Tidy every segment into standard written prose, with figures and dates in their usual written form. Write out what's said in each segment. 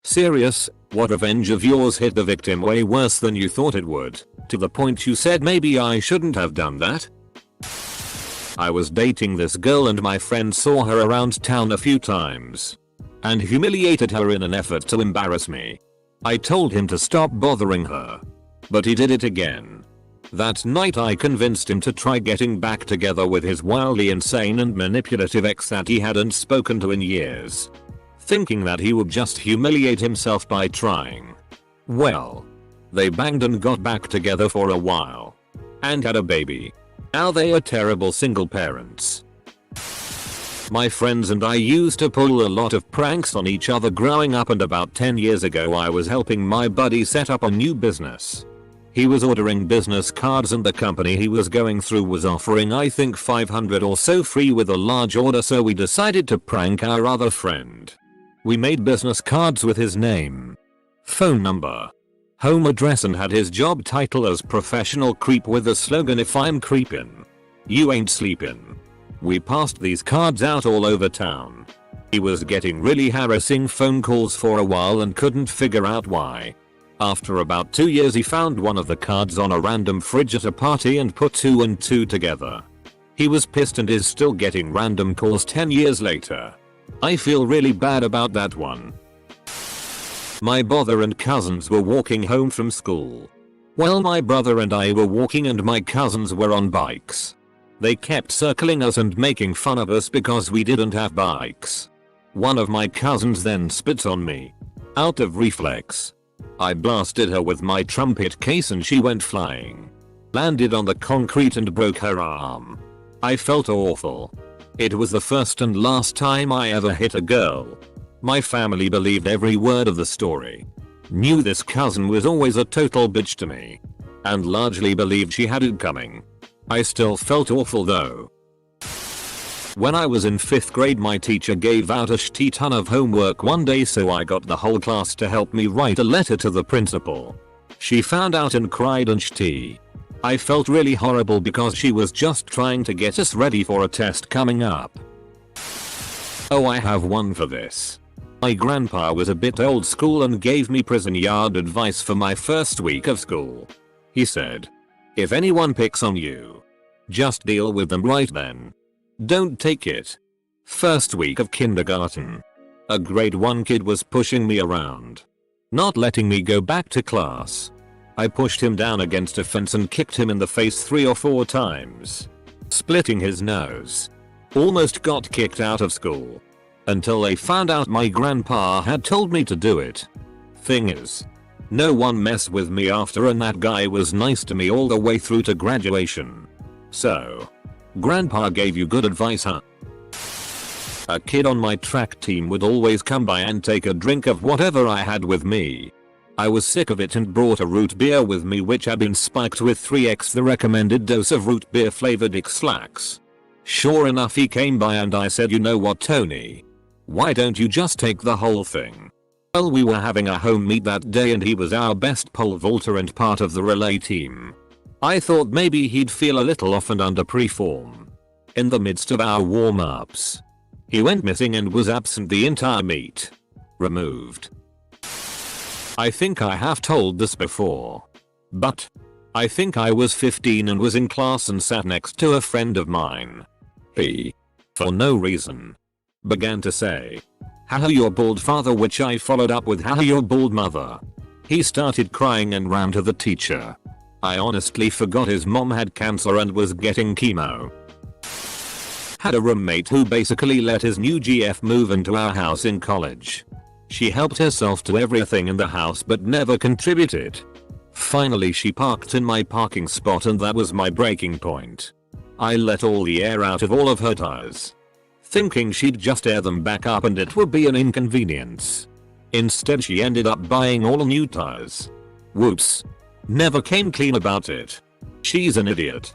Serious, what revenge of yours hit the victim way worse than you thought it would, to the point you said maybe I shouldn't have done that? I was dating this girl and my friend saw her around town a few times and humiliated her in an effort to embarrass me. I told him to stop bothering her, but he did it again. That night I convinced him to try getting back together with his wildly insane and manipulative ex that he hadn't spoken to in years, thinking that he would just humiliate himself by trying. Well, they banged and got back together for a while and had a baby. Now they are terrible single parents. My friends and I used to pull a lot of pranks on each other growing up, and about 10 years ago I was helping my buddy set up a new business. He was ordering business cards and the company he was going through was offering I think 500 or so free with a large order, so we decided to prank our other friend. We made business cards with his name, phone number, home address and had his job title as professional creep with the slogan "If I'm creepin', you ain't sleepin'." We passed these cards out all over town. He was getting really harassing phone calls for a while and couldn't figure out why. After about 2 years he found one of the cards on a random fridge at a party and put 2 and 2 together. He was pissed and is still getting random calls 10 years later. I feel really bad about that one. My brother and cousins were walking home from school. Well, my brother and I were walking and my cousins were on bikes. They kept circling us and making fun of us because we didn't have bikes. One of my cousins then spit on me. Out of reflex, I blasted her with my trumpet case and she went flying, landed on the concrete and broke her arm. I felt awful. It was the first and last time I ever hit a girl. My family believed every word of the story, knew this cousin was always a total bitch to me, and largely believed she had it coming. I still felt awful though. When I was in 5th grade my teacher gave out a shitty ton of homework one day, so I got the whole class to help me write a letter to the principal. She found out and cried and shitty. I felt really horrible because she was just trying to get us ready for a test coming up. Oh, I have one for this. My grandpa was a bit old school and gave me prison yard advice for my first week of school. He said, "If anyone picks on you, just deal with them right then. Don't take it." First week of kindergarten. A grade 1 kid was pushing me around, not letting me go back to class. I pushed him down against a fence and kicked him in the face 3 or 4 times, splitting his nose. Almost got kicked out of school, until they found out my grandpa had told me to do it. Thing is, no one messed with me after, and that guy was nice to me all the way through to graduation. So, grandpa gave you good advice, huh? A kid on my track team would always come by and take a drink of whatever I had with me. I was sick of it and brought a root beer with me which had been spiked with 3x the recommended dose of root beer flavored X-Lax. Sure enough, he came by and I said, "You know what, Tony? Why don't you just take the whole thing?" Well, we were having a home meet that day and he was our best pole vaulter and part of the relay team. I thought maybe he'd feel a little off and under pre-form. In the midst of our warm-ups, he went missing and was absent the entire meet. Removed. I think I have told this before, but I think I was 15 and was in class and sat next to a friend of mine. He, for no reason, began to say, "Haha, your bald father," which I followed up with, "Haha, your bald mother." He started crying and ran to the teacher. I honestly forgot his mom had cancer and was getting chemo. Had a roommate who basically let his new GF move into our house in college. She helped herself to everything in the house but never contributed. Finally she parked in my parking spot and that was my breaking point. I let all the air out of all of her tires, thinking she'd just air them back up and it would be an inconvenience. Instead she ended up buying all new tires. Whoops. Never came clean about it. She's an idiot.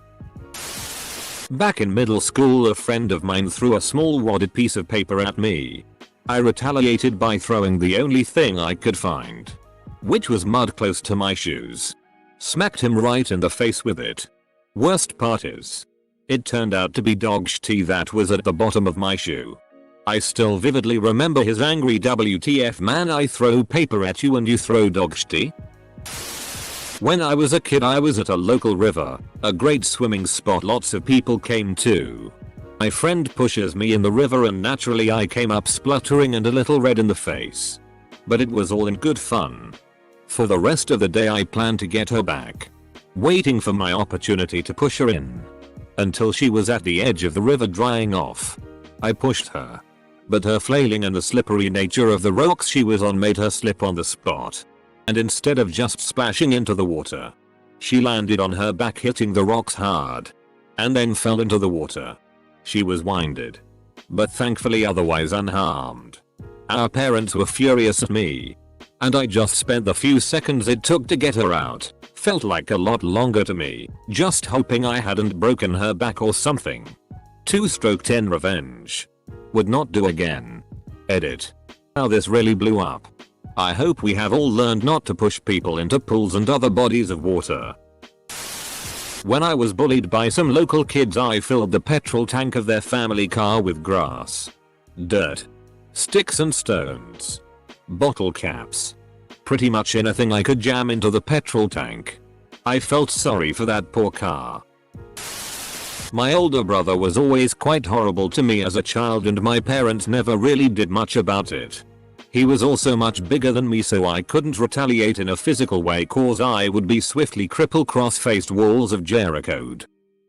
Back in middle school, a friend of mine threw a small wadded piece of paper at me. I retaliated by throwing the only thing I could find, which was mud close to my shoes. Smacked him right in the face with it. Worst part is, it turned out to be dog shit that was at the bottom of my shoe. I still vividly remember his angry "WTF man, I throw paper at you and you throw dog shit." When I was a kid I was at a local river, a great swimming spot lots of people came to. My friend pushes me in the river and naturally I came up spluttering and a little red in the face. But it was all in good fun. For the rest of the day I planned to get her back, waiting for my opportunity to push her in. Until she was at the edge of the river drying off. I pushed her. But her flailing and the slippery nature of the rocks she was on made her slip on the spot. And instead of just splashing into the water, she landed on her back hitting the rocks hard. And then fell into the water. She was winded. But thankfully otherwise unharmed. Our parents were furious at me. And I just spent the few seconds it took to get her out. Felt like a lot longer to me, just hoping I hadn't broken her back or something. 2/10 revenge. Would not do again. Edit. How this really blew up. I hope we have all learned not to push people into pools and other bodies of water. When I was bullied by some local kids I filled the petrol tank of their family car with grass, dirt, sticks and stones, bottle caps. Pretty much anything I could jam into the petrol tank. I felt sorry for that poor car. My older brother was always quite horrible to me as a child and my parents never really did much about it. He was also much bigger than me so I couldn't retaliate in a physical way cause I would be swiftly cripple cross-faced walls of Jericho.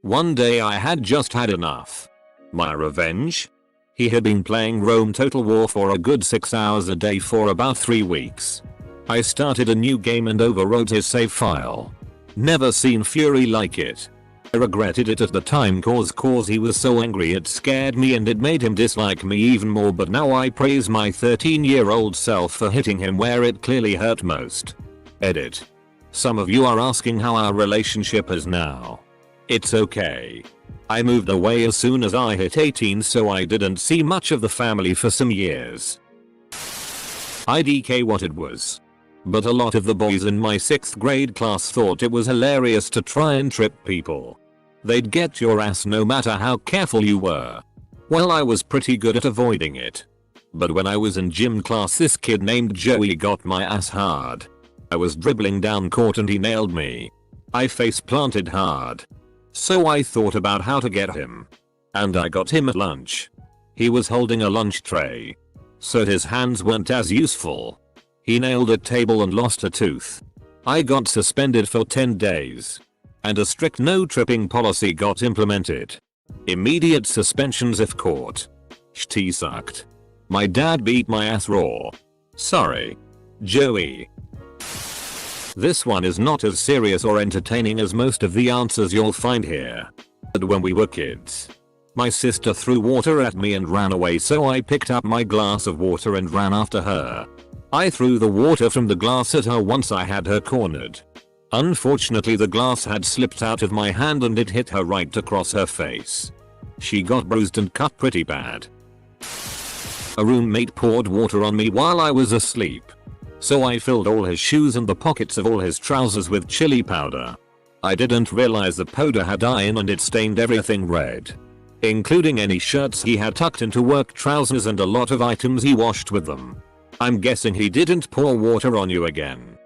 One day I had just had enough. My revenge? He had been playing Rome Total War for a good 6 hours a day for about 3 weeks. I started a new game and overwrote his save file. Never seen fury like it. I regretted it at the time cause he was so angry it scared me and it made him dislike me even more, but now I praise my 13-year-old self for hitting him where it clearly hurt most. Edit. Some of you are asking how our relationship is now. It's okay. I moved away as soon as I hit 18 so I didn't see much of the family for some years. IDK what it was. But a lot of the boys in my 6th grade class thought it was hilarious to try and trip people. They'd get your ass no matter how careful you were. Well, I was pretty good at avoiding it. But when I was in gym class this kid named Joey got my ass hard. I was dribbling down court and he nailed me. I face planted hard. So I thought about how to get him. And I got him at lunch. He was holding a lunch tray. So his hands weren't as useful. He nailed a table and lost a tooth. I got suspended for 10 days. And a strict no tripping policy got implemented. Immediate suspensions if caught. Shit sucked. My dad beat my ass raw. Sorry. Joey. This one is not as serious or entertaining as most of the answers you'll find here. But when we were kids, my sister threw water at me and ran away so I picked up my glass of water and ran after her. I threw the water from the glass at her once I had her cornered. Unfortunately the glass had slipped out of my hand and it hit her right across her face. She got bruised and cut pretty bad. A roommate poured water on me while I was asleep. So I filled all his shoes and the pockets of all his trousers with chili powder. I didn't realize the powder had iron and it stained everything red. Including any shirts he had tucked into work trousers and a lot of items he washed with them. I'm guessing he didn't pour water on you again.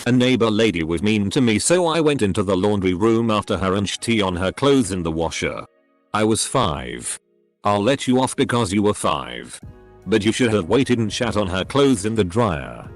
A neighbor lady was mean to me so I went into the laundry room after her and shit on her clothes in the washer. I was 5. I'll let you off because you were 5. But you should have waited and shat on her clothes in the dryer.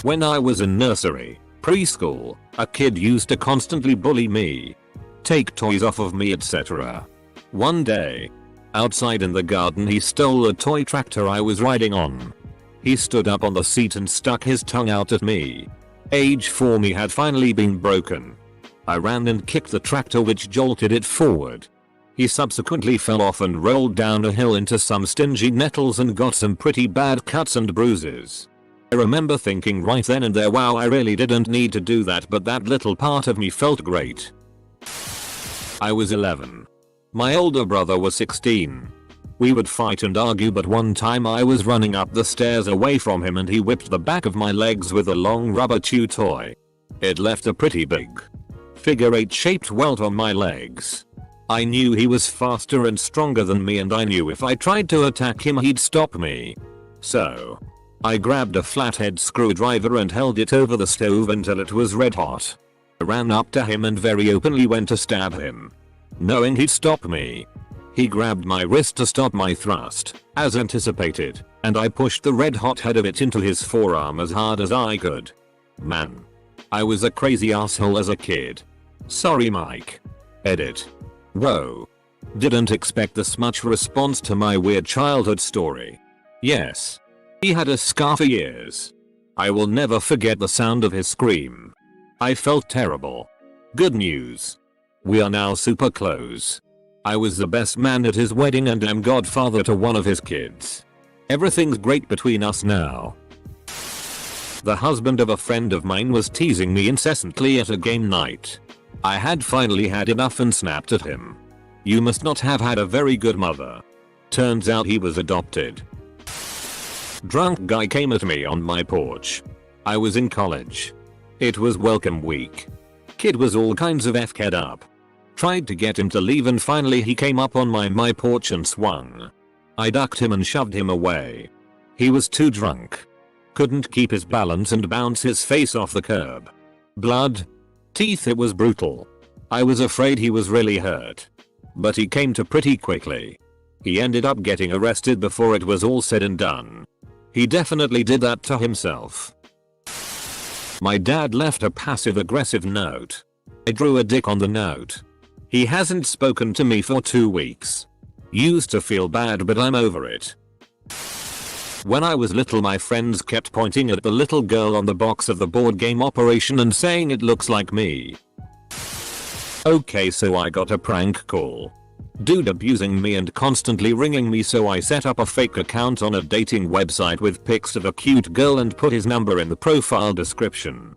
When I was in nursery, preschool, a kid used to constantly bully me. Take toys off of me etc. One day, outside in the garden he stole a toy tractor I was riding on. He stood up on the seat and stuck his tongue out at me. Age 4 me had finally been broken. I ran and kicked the tractor which jolted it forward. He subsequently fell off and rolled down a hill into some stingy nettles and got some pretty bad cuts and bruises. I remember thinking right then and there, wow, I really didn't need to do that, but that little part of me felt great. I was 11. My older brother was 16. We would fight and argue, but one time I was running up the stairs away from him and he whipped the back of my legs with a long rubber chew toy. It left a pretty big figure 8 shaped welt on my legs. I knew he was faster and stronger than me, and I knew if I tried to attack him he'd stop me. So I grabbed a flathead screwdriver and held it over the stove until it was red hot. I ran up to him and very openly went to stab him, knowing he'd stop me. He grabbed my wrist to stop my thrust, as anticipated, and I pushed the red hot head of it into his forearm as hard as I could. Man, I was a crazy asshole as a kid. Sorry Mike. Edit. Whoa. Didn't expect this much response to my weird childhood story. Yes. He had a scar for years. I will never forget the sound of his scream. I felt terrible. Good news. We are now super close. I was the best man at his wedding and am godfather to one of his kids. Everything's great between us now. The husband of a friend of mine was teasing me incessantly at a game night. I had finally had enough and snapped at him. You must not have had a very good mother. Turns out he was adopted. Drunk guy came at me on my porch. I was in college. It was welcome week. Kid was all kinds of f-ked up. Tried to get him to leave and finally he came up on my porch and swung. I ducked him and shoved him away. He was too drunk. Couldn't keep his balance and bounce his face off the curb. Blood. Teeth. It was brutal. I was afraid he was really hurt. But he came to pretty quickly. He ended up getting arrested before it was all said and done. He definitely did that to himself. My dad left a passive-aggressive note. I drew a dick on the note. He hasn't spoken to me for 2 weeks. Used to feel bad but I'm over it. When I was little my friends kept pointing at the little girl on the box of the board game Operation and saying it looks like me. Okay, so I got a prank call. Dude abusing me and constantly ringing me, so I set up a fake account on a dating website with pics of a cute girl and put his number in the profile description.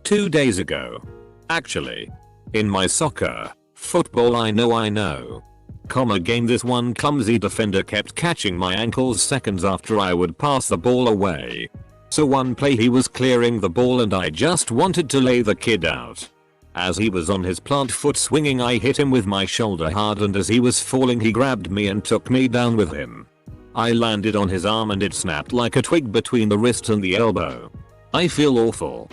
2 days ago. Actually. In my football I know. Game, this one clumsy defender kept catching my ankles seconds after I would pass the ball away. So one play he was clearing the ball and I just wanted to lay the kid out. As he was on his plant foot swinging I hit him with my shoulder hard, and as he was falling he grabbed me and took me down with him. I landed on his arm and it snapped like a twig between the wrist and the elbow. I feel awful.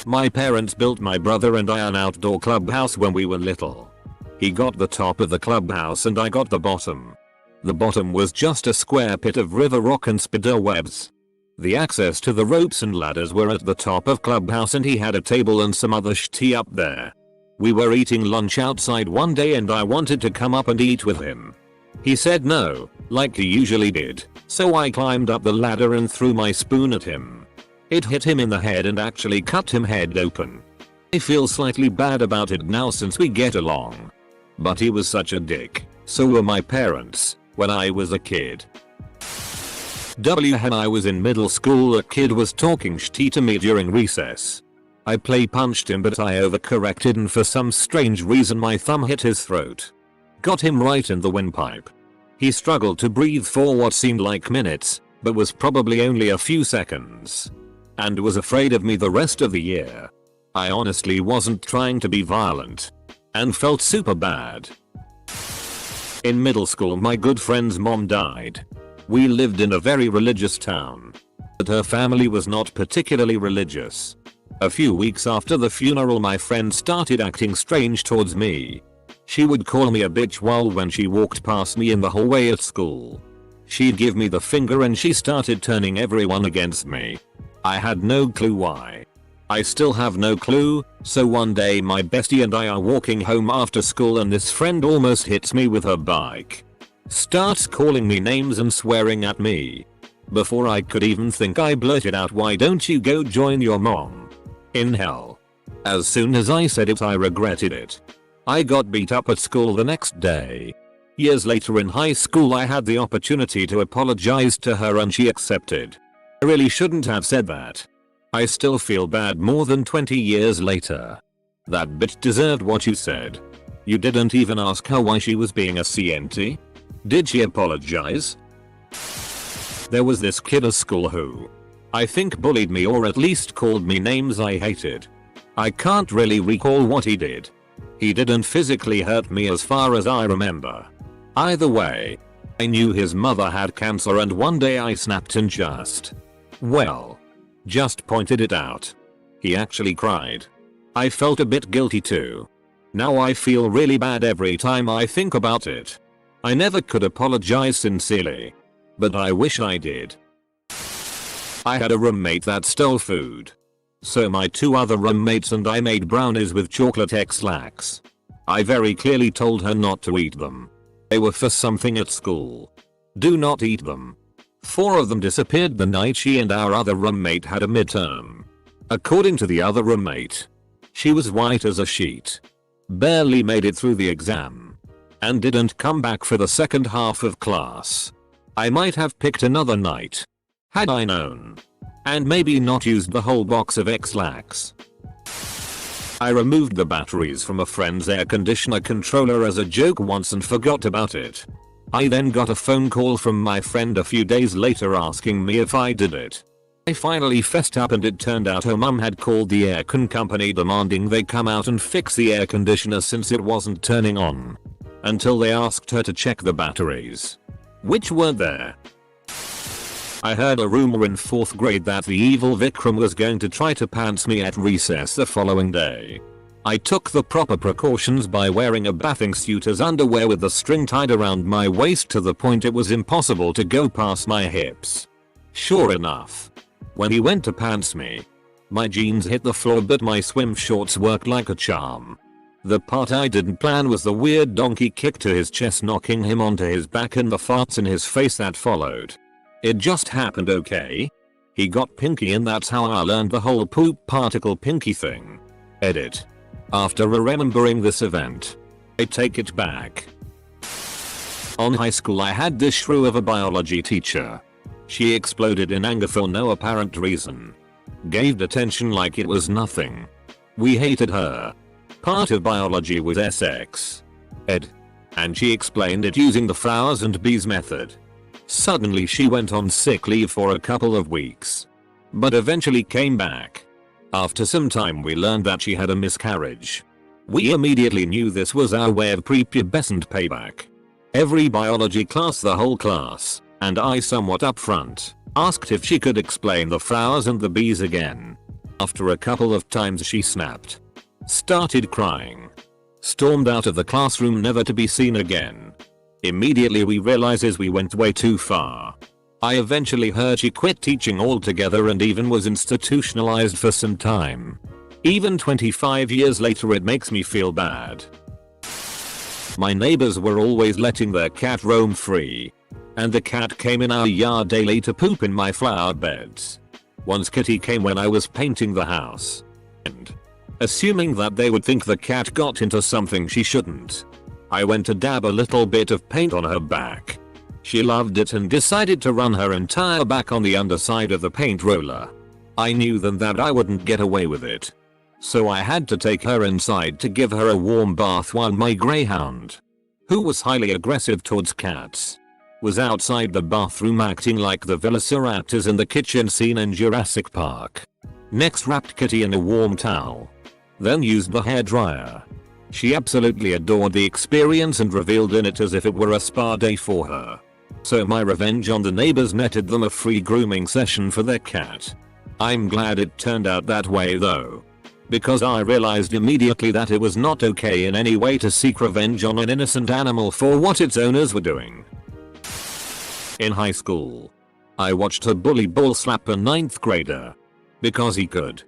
My parents built my brother and I an outdoor clubhouse when we were little. He got the top of the clubhouse and I got the bottom. The bottom was just a square pit of river rock and spider webs. The access to the ropes and ladders were at the top of clubhouse and he had a table and some other shit up there. We were eating lunch outside one day and I wanted to come up and eat with him. He said no, like he usually did, so I climbed up the ladder and threw my spoon at him. It hit him in the head and actually cut him head open. I feel slightly bad about it now since we get along. But he was such a dick, so were my parents, when I was a kid. When I was in middle school a kid was talking shitty to me during recess. I play punched him but I overcorrected and for some strange reason my thumb hit his throat. Got him right in the windpipe. He struggled to breathe for what seemed like minutes, but was probably only a few seconds. And was afraid of me the rest of the year. I honestly wasn't trying to be violent. And felt super bad. In middle school my good friend's mom died. We lived in a very religious town. But her family was not particularly religious. A few weeks after the funeral my friend started acting strange towards me. She would call me a bitch when she walked past me in the hallway at school. She'd give me the finger and she started turning everyone against me. I had no clue why. I still have no clue, so one day my bestie and I are walking home after school and this friend almost hits me with her bike. Starts calling me names and swearing at me. Before I could even think I blurted out, "Why don't you go join your mom?" In hell. As soon as I said it I regretted it. I got beat up at school the next day. Years later in high school I had the opportunity to apologize to her and she accepted. I really shouldn't have said that. I still feel bad more than 20 years later. That bitch deserved what you said. You didn't even ask her why she was being a CNT? Did she apologize? There was this kid at school who, I think, bullied me or at least called me names I hated. I can't really recall what he did. He didn't physically hurt me as far as I remember. Either way, I knew his mother had cancer and one day I snapped and just pointed it out. He actually cried. I felt a bit guilty too. Now I feel really bad every time I think about it. I never could apologize sincerely. But I wish I did. I had a roommate that stole food. So my 2 other roommates and I made brownies with chocolate X-lax. I very clearly told her not to eat them. They were for something at school. Do not eat them. 4 of them disappeared the night she and our other roommate had a midterm. According to the other roommate, she was white as a sheet. Barely made it through the exam. And didn't come back for the second half of class. I might have picked another night. Had I known. And maybe not used the whole box of X-lax. I removed the batteries from a friend's air conditioner controller as a joke once and forgot about it. I then got a phone call from my friend a few days later asking me if I did it. I finally fessed up and it turned out her mum had called the aircon company demanding they come out and fix the air conditioner since it wasn't turning on. Until they asked her to check the batteries. Which weren't there. I heard a rumor in 4th grade that the evil Vikram was going to try to pants me at recess the following day. I took the proper precautions by wearing a bathing suit as underwear with the string tied around my waist to the point it was impossible to go past my hips. Sure enough, when he went to pants me, my jeans hit the floor but my swim shorts worked like a charm. The part I didn't plan was the weird donkey kick to his chest knocking him onto his back and the farts in his face that followed. It just happened okay. He got pinky and that's how I learned the whole poop particle pinky thing. Edit. After remembering this event, I take it back. On high school I had this shrew of a biology teacher. She exploded in anger for no apparent reason. Gave detention like it was nothing. We hated her. Part of biology was SX. Ed. And she explained it using the flowers and bees method. Suddenly she went on sick leave for a couple of weeks. But eventually came back. After some time we learned that she had a miscarriage. We immediately knew this was our way of prepubescent payback. Every biology class, the whole class, and I somewhat upfront, asked if she could explain the flowers and the bees again. After a couple of times she snapped. Started crying. Stormed out of the classroom never to be seen again. Immediately we realizes we went way too far. I eventually heard she quit teaching altogether and even was institutionalized for some time. Even 25 years later it makes me feel bad. My neighbors were always letting their cat roam free. And the cat came in our yard daily to poop in my flower beds. Once Kitty came when I was painting the house. And assuming that they would think the cat got into something she shouldn't, I went to dab a little bit of paint on her back. She loved it and decided to run her entire back on the underside of the paint roller. I knew then that I wouldn't get away with it. So I had to take her inside to give her a warm bath while my greyhound, who was highly aggressive towards cats, was outside the bathroom acting like the velociraptors in the kitchen scene in Jurassic Park. Next wrapped Kitty in a warm towel. Then used the hairdryer. She absolutely adored the experience and revealed in it as if it were a spa day for her. So my revenge on the neighbors netted them a free grooming session for their cat. I'm glad it turned out that way though, because I realized immediately that it was not okay in any way to seek revenge on an innocent animal for what its owners were doing. In high school, I watched a bully ball slap a 9th grader. Because he could.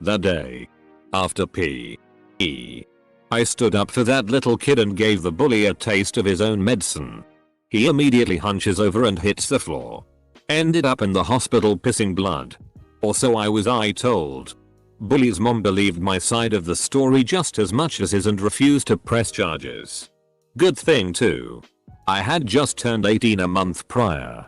That day, after PE, I stood up for that little kid and gave the bully a taste of his own medicine. He immediately hunches over and hits the floor. Ended up in the hospital pissing blood. Or so I was told. Bully's mom believed my side of the story just as much as his and refused to press charges. Good thing too. I had just turned 18 a month prior.